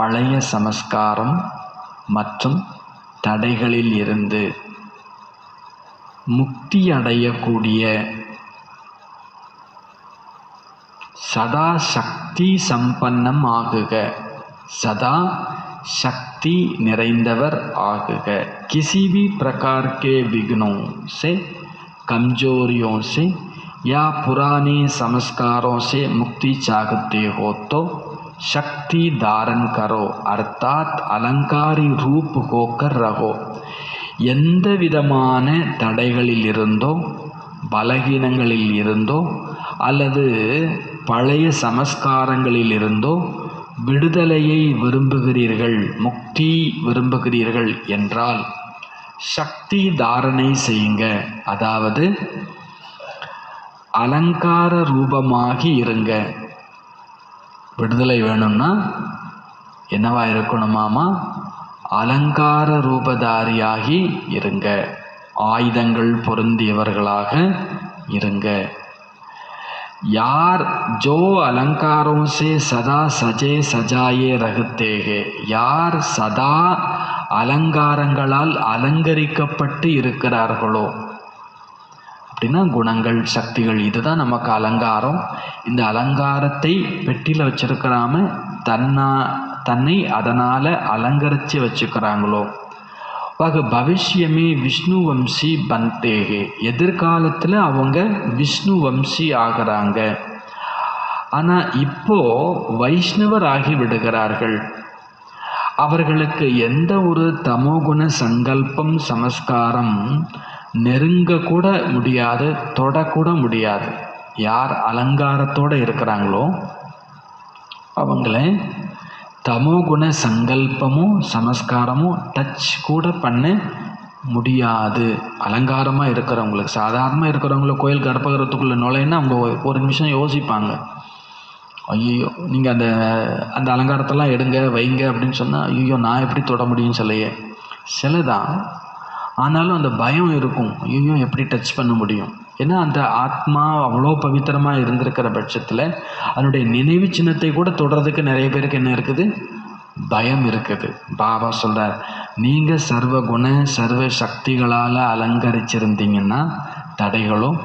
பழைய சமஸ்காரம் மற்றும் தடைகளில் இருந்து முக்தி அடையக்கூடிய சதா சக்தி சம்பன்னம் ஆகுக, சதா शक्ति நிறைந்தவர் ஆகுக। किसी भी प्रकार के विघ्नों से, कमजोरियों से या पुराने संस्कारों से मुक्ति चाहते हो तो शक्ति धारण करो, अर्थात अलंकारी रूप होकर रहो। எந்த விதமான தடைகளில் இருந்தோ பலகீனங்களில் இருந்தோ அல்லது பழைய சமஸ்காரங்களில் இருந்தோ விடுதலையை விரும்புகிறீர்கள், முக்தி விரும்புகிறீர்கள் என்றால் சக்தி தாரணை செய்யுங்க, அதாவது அலங்கார ரூபமாகி இருங்க। விடுதலை வேணும்னா என்னவா இருக்கணுமாமா? அலங்கார ரூபதாரியாகி இருங்க, ஆயுதங்கள் பொருந்தியவர்களாக இருங்க। यार जो अलंकारों से सदा सजे सजाए रहते हैं, யார் சதா அலங்காரங்களால் அலங்கரிக்கப்பட்டு இருக்கிறார்களோ, அப்படின்னா குணங்கள் சக்திகள், இதுதான் நமக்கு அலங்காரம்। இந்த அலங்காரத்தை பெட்டியில் வச்சிருக்கிறாம தன்னை அதனால் அலங்கரித்து வச்சுக்கிறாங்களோ, வக பவிஷ்யமே விஷ்ணு வம்சி பந்தேகே, எதிர்காலத்தில் அவங்க விஷ்ணு வம்சி ஆகிறாங்க। ஆனால் இப்போ வைஷ்ணவர் ஆகி விடுகிறார்கள்। அவர்களுக்கு எந்த ஒரு தமோகுண சங்கல்பம் சமஸ்காரம் நெருங்க கூட முடியாது, தொடக்கூட முடியாது। யார் அலங்காரத்தோடு இருக்கிறாங்களோ அவங்கள தமோகுண சங்கல்பமும் சமஸ்காரமும் டச் கூட பண்ண முடியாது। அலங்காரமாக இருக்கிறவங்களுக்கு, சாதாரணமாக இருக்கிறவங்கள கோயில் கர்ப்பகிரகத்துக்குள்ளே நுழையினா அவங்க ஒரு நிமிஷம் யோசிப்பாங்க, ஐயோ நீங்கள் அந்த அலங்காரத்தெல்லாம் எடுங்க வைங்க அப்படின்னு சொன்னால், ஐயோ நான் எப்படி தொட முடியும்னு சொல்லையே சிலதான்। ஆனாலும் அந்த பயம் இருக்கும், ஐயோ எப்படி டச் பண்ண முடியும்? ஏன்னா அந்த ஆத்மா அவ்வளோ பவித்திரமாக இருந்திருக்கிற பட்சத்தில் அதனுடைய நினைவு சின்னத்தை கூட தொடுறதுக்கு நிறைய பேருக்கு என்ன இருக்குது? பயம் இருக்குது। பாபா சொல்கிறார், நீங்கள் சர்வ குண சர்வ சக்திகளால் அலங்கரிச்சிருந்தீங்கன்னா தடைகளும்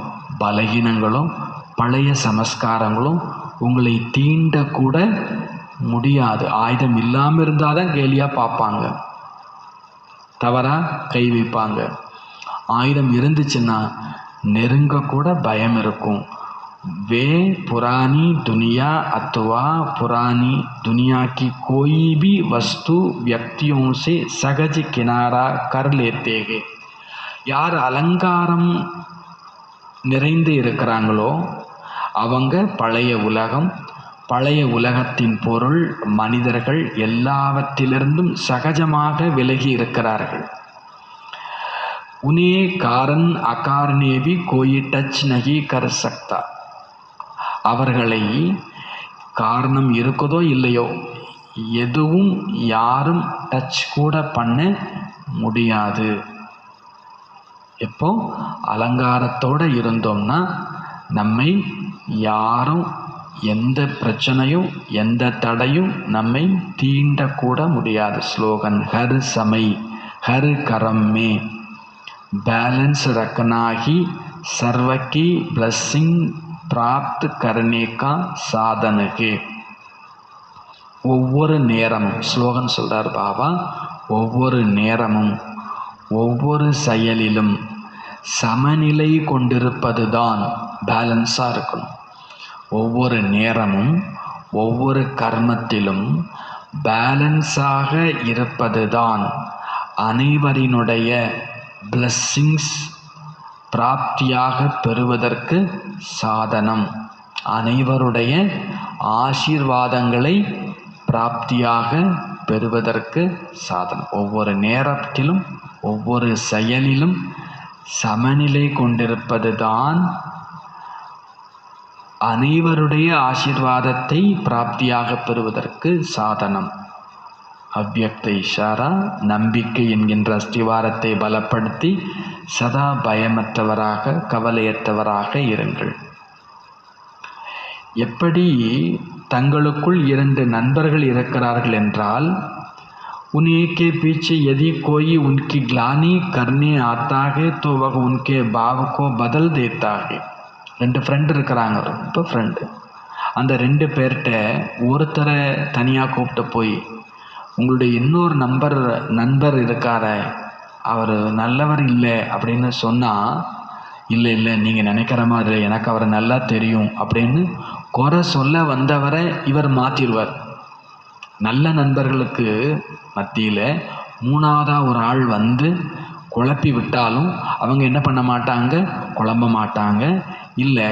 பலகீனங்களும் பழைய சமஸ்காரங்களும் உங்களை தீண்டக்கூட முடியாது। ஆயுதம் இல்லாமல் இருந்தால் தான் கேலியாக பார்ப்பாங்க, தவறாக கை வைப்பாங்க। ஆயுதம் இருந்துச்சுன்னா நெருங்க கூட பயம் இருக்கும்। वे पुरानी दुनिया अथवा पुरानी दुनिया की कोई भी वस्तु व्यक्तियों से सहज किनारा कर लेते हैं। யார் அலங்காரம் நிறைந்து இருக்கிறாங்களோ அவங்க பழைய உலகம், பழைய உலகத்தின் பொருள், மனிதர்கள் எல்லாவற்றிலிருந்தும் சகஜமாக விலகி இருக்கிறார்கள்। उन्हें कारण आकार ने भी कोई टच नहीं कर सकता। அவர்களை காரணம் இருக்குதோ இல்லையோ எதுவும் யாரும் டச் கூட பண்ண முடியாது। எப்போ அலங்காரத்தோடு இருந்தோம்னா நம்மை யாரும் எந்த பிரச்சனையும் எந்த தடையும் நம்மை தீண்டக்கூட முடியாது। ஸ்லோகன் ஹர் சமை ஹர் கரம் மே बैलेंस रखना ही सर्व की ब्लेसिंग प्राप्त करने का साधन है। ஒவ்வொரு நேரமும் ஸ்லோகன் சொல்கிறார் பாபா, ஒவ்வொரு நேரமும் ஒவ்வொரு செயலிலும் சமநிலை கொண்டிருப்பது தான் பேலன்ஸாக இருக்கணும்। ஒவ்வொரு நேரமும் ஒவ்வொரு கர்மத்திலும் பேலன்ஸாக இருப்பது தான் அனைவரினுடைய பிளஸ்ஸிங்ஸ் பிராப்தியாக பெறுவதற்கு சாதனம், அனைவருடைய ஆசீர்வாதங்களை பிராப்தியாக பெறுவதற்கு சாதனம்। ஒவ்வொரு நேரத்திலும் ஒவ்வொரு செயலிலும் சமநிலை கொண்டிருப்பது தான் அனைவருடைய ஆசீர்வாதத்தை பிராப்தியாக பெறுவதற்கு சாதனம்। அவ்யக்த இஷாரா நம்பிக்கை என்கின்ற அஸ்திவாரத்தை பலப்படுத்தி சதா பயமற்றவராக கவலையற்றவராக இருங்கள்। எப்படி தங்களுக்குள் 2 நண்பர்கள் இருக்கிறார்கள் என்றால், उन्हीं के पीछे यदि कोई उनकी ग्लानि करने आता है तो वह उनके भाव को बदल देता है. 2 ஃப்ரெண்டு இருக்கிறாங்க, ரொம்ப ஃப்ரெண்டு. அந்த 2 பேர்கிட்ட ஒருத்தரை தனியாக கூப்பிட்டு போய், உங்களுடைய இன்னொரு நண்பர் இருக்கார, அவர் நல்லவர் இல்லை அப்படின்னு சொன்னால், இல்லை இல்லை நீங்கள் நினைக்கிற மாதிரி எனக்கு அவரை நல்லா தெரியும் அப்படின்னு குறை சொல்ல வந்தவரை இவர் மாற்றிடுவார். நல்ல நண்பர்களுக்கு மத்தியில் 3ஆவதாக ஒரு ஆள் வந்து குழப்பி விட்டாலும் அவங்க என்ன பண்ண மாட்டாங்க, குழம்ப மாட்டாங்க. இல்லை,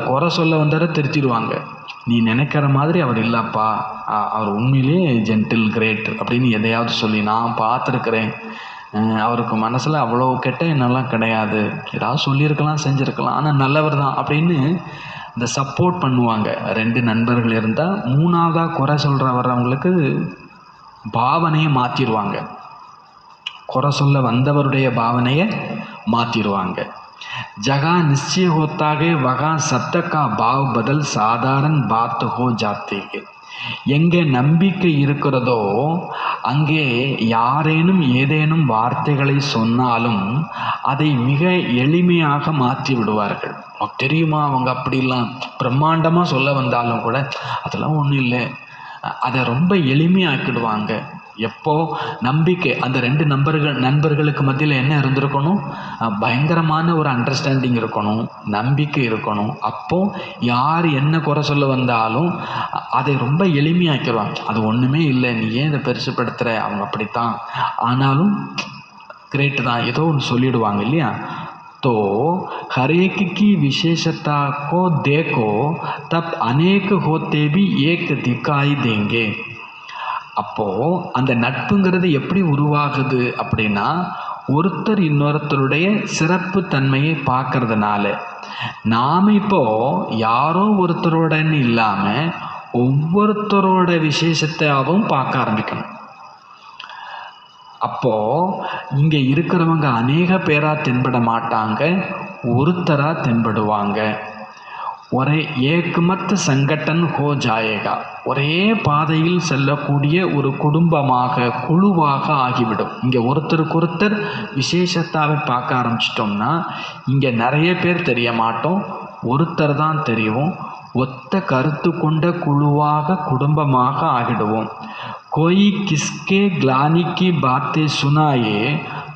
குறை சொல்ல வந்தவரை திருத்திடுவாங்க. நீ நினைக்கிற மாதிரி அவர் இல்லைப்பா, அவர் உண்மையிலே ஜென்டில் கிரேட் அப்படின்னு எதையாவது சொல்லி, நான் பார்த்துருக்குறேன், அவருக்கு மனசில் அவ்வளோ கெட்ட எண்ணெல்லாம் கிடையாது, ஏதாவது சொல்லியிருக்கலாம் செஞ்சுருக்கலாம், ஆனால் நல்லவர் தான் அப்படின்னு இந்த சப்போர்ட் பண்ணுவாங்க. 2 நண்பர்கள் இருந்தால் 3ஆவதாக குறை வர்றவங்களுக்கு பாவனையை மாற்றிடுவாங்க. குறை சொல்ல வந்தவருடைய பாவனையை மாற்றிடுவாங்க. जगह निश्चय होता है वहाँ सत्य का भाव बदल साधारण बात हो जाती है. எங்கே நம்பிக்கை இருக்கிறதோ அங்கே யாரேனும் ஏதேனும் வார்த்தைகளை சொன்னாலும் அதை மிக எளிமையாக மாற்றி விடுவார்கள். தெரியுமா, அவங்க அப்படிலாம் பிரம்மாண்டமாக சொல்ல வந்தாலும் கூட அதெல்லாம் ஒன்றும் இல்லை, அதை ரொம்ப எளிமையாக்கிடுவாங்க. எப்போ நம்பிக்கை, அந்த 2 நண்பர்களுக்கு மத்தியில் என்ன இருந்திருக்கணும், பயங்கரமான ஒரு அண்டர்ஸ்டாண்டிங் இருக்கணும், நம்பிக்கை இருக்கணும். அப்போது யார் என்ன குறை சொல்ல வந்தாலும் அதை ரொம்ப எளிமையாக்கிடுவாங்க. அது ஒன்றுமே இல்லை, நீ ஏன் இதை பெருசுப்படுத்துகிற, அவங்க அப்படித்தான், ஆனாலும் கிரேட்டு தான், ஏதோ ஒன்று சொல்லிடுவாங்க இல்லையா. तो हर एक की विशेषता को देखो तब अनेक होते भी एक दिखाई देंगे. அப்போது அந்த நட்புங்கிறது எப்படி உருவாகுது அப்படின்னா, ஒருத்தர் இன்னொருத்தருடைய சிறப்பு தன்மையை பார்க்கறதுனால. நாம் இப்போது யாரோ ஒருத்தரோடன்னு இல்லாமல் ஒவ்வொருத்தரோட விசேஷத்தையாகவும் பார்க்க ஆரம்பிக்கணும். அப்போது இங்கே இருக்கிறவங்க அநேக பேராக தென்பட மாட்டாங்க, ஒருத்தராக தென்படுவாங்க. ஒரே ஏக்மத் சங்கட்டன் ஹோ ஜாயேகா, ஒரே பாதையில் செல்லக்கூடிய ஒரு குடும்பமாக குழுவாக ஆகிவிடும். இங்கே ஒருத்தருக்கொருத்தர் விசேஷத்தாவை பார்க்க ஆரம்பிச்சிட்டோம்னா இங்கே நிறைய பேர் தெரிய மாட்டோம், ஒருத்தர் தான் தெரியும். ஒத்த கருத்து கொண்ட குழுவாக குடும்பமாக ஆகிடுவோம். कोई किसके ग्लानि की बातें सुनाए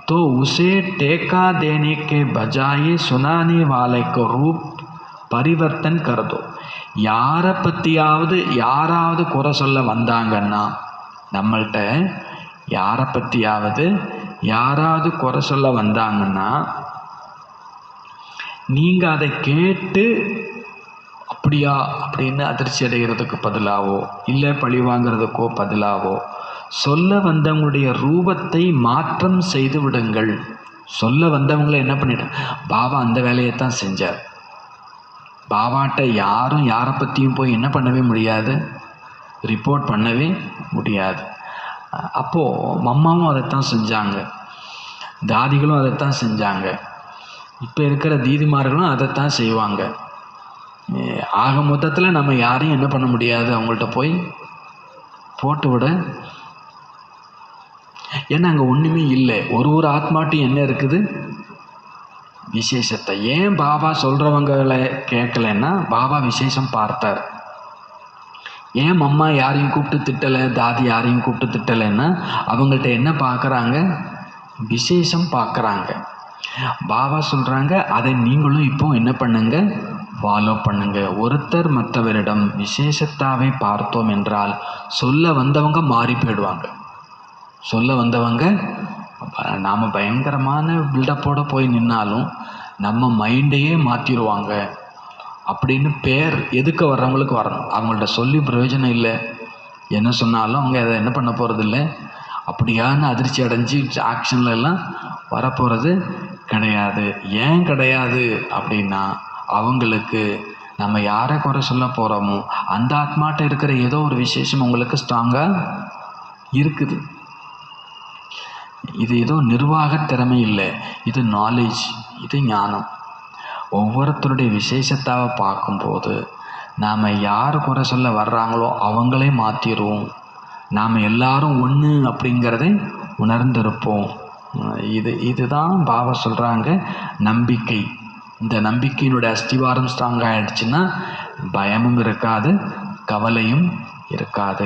तो उसे टेका देने के बजाय सुनाने वाले को रूप परिवर्तन कर दो. யாரை பற்றியாவது யாராவது குறை சொல்ல வந்தாங்கன்னா, நம்மள்கிட்ட யாரை பற்றியாவது யாராவது குறை சொல்ல வந்தாங்கன்னா, நீங்கள் அதை கேட்டு அப்படியா அப்படின்னு அதிர்ச்சி அடைகிறதுக்கு பதிலாவோ இல்லை பழி வாங்கிறதுக்கோ பதிலாவோ சொல்ல வந்தவங்களுடைய ரூபத்தை மாற்றம் செய்து விடுங்கள். சொல்ல வந்தவங்களை என்ன பண்ணிட்டு, பாபா அந்த வேலையை தான் செஞ்சார். பாபாட்ட யாரும் யாரை பற்றியும் போய் என்ன பண்ணவே முடியாது, ரிப்போர்ட் பண்ணவே முடியாது. அப்போது மம்மாவும் அதைத்தான் செஞ்சாங்க, தாதிகளும் அதைத்தான் செஞ்சாங்க, இப்போ இருக்கிற தீதிமார்களும் அதைத்தான் செய்வாங்க. ஆக மொத்தத்தில் நம்ம யாரையும் என்ன பண்ண முடியாது, அவங்கள்ட்ட போய் போட்டு விட. ஏன்னா அங்கே ஒன்றுமே இல்லை. ஒரு ஆத்மாட்டையும் என்ன இருக்குது, விசேஷத்தை. ஏன் பாபா சொல்கிறவங்களை கேட்கலன்னா, பாபா விசேஷம் பார்த்தார். ஏன் அம்மா யாரையும் கூப்பிட்டு திட்டலை, தாதி யாரையும் கூப்பிட்டு திட்டலைன்னா அவங்கள்ட்ட என்ன பார்க்குறாங்க, விசேஷம் பார்க்குறாங்க. பாபா சொல்கிறாங்க, அதை நீங்களும் இப்போ என்ன பண்ணுங்க, ஃபாலோ பண்ணுங்க. ஒருத்தர் மற்றவரிடம் விசேஷத்தாவை பார்த்தோம் என்றால் சொல்ல வந்தவங்க மாறி போயிடுவாங்க. சொல்ல வந்தவங்க நாம் பயங்கரமான பில்டப்போடு போய் நின்னாலும் நம்ம மைண்டையே மாற்றிடுவாங்க அப்படின்னு பேர் எதுக்க வர்றவங்களுக்கு வரணும். அவங்கள்ட்ட சொல்லி பிரயோஜனம் இல்லை, என்ன சொன்னாலும் அவங்க அதை என்ன பண்ண போகிறதில்ல, அப்படியான அதிர்ச்சி அடைஞ்சு ஆக்ஷன்ல எல்லாம் வரப்போகிறது கிடையாது. ஏன் கிடையாது அப்படின்னா, அவங்களுக்கு நம்ம யாரை குறை சொல்ல போகிறோமோ அந்த ஆத்மாட்ட இருக்கிற ஏதோ ஒரு விசேஷம் உங்களுக்கு ஸ்ட்ராங்காக இருக்குது. இது ஏதோ நிர்வாக திறமை இல்லை, இது நாலேஜ், இது ஞானம். ஒவ்வொருத்தருடைய விசேஷத்தாவை பார்க்கும்போது நாம் யார் குறை சொல்ல வர்றாங்களோ அவங்களே மாற்றிடுவோம். நாம் எல்லாரும் ஒன்று அப்படிங்கிறதை உணர்ந்திருப்போம். இதுதான் பாபா சொல்கிறாங்க நம்பிக்கை. இந்த நம்பிக்கையினுடைய அஸ்திவாரம் ஸ்ட்ராங் ஆகிடுச்சுன்னா பயமும் இருக்காது, கவலையும் இருக்காது.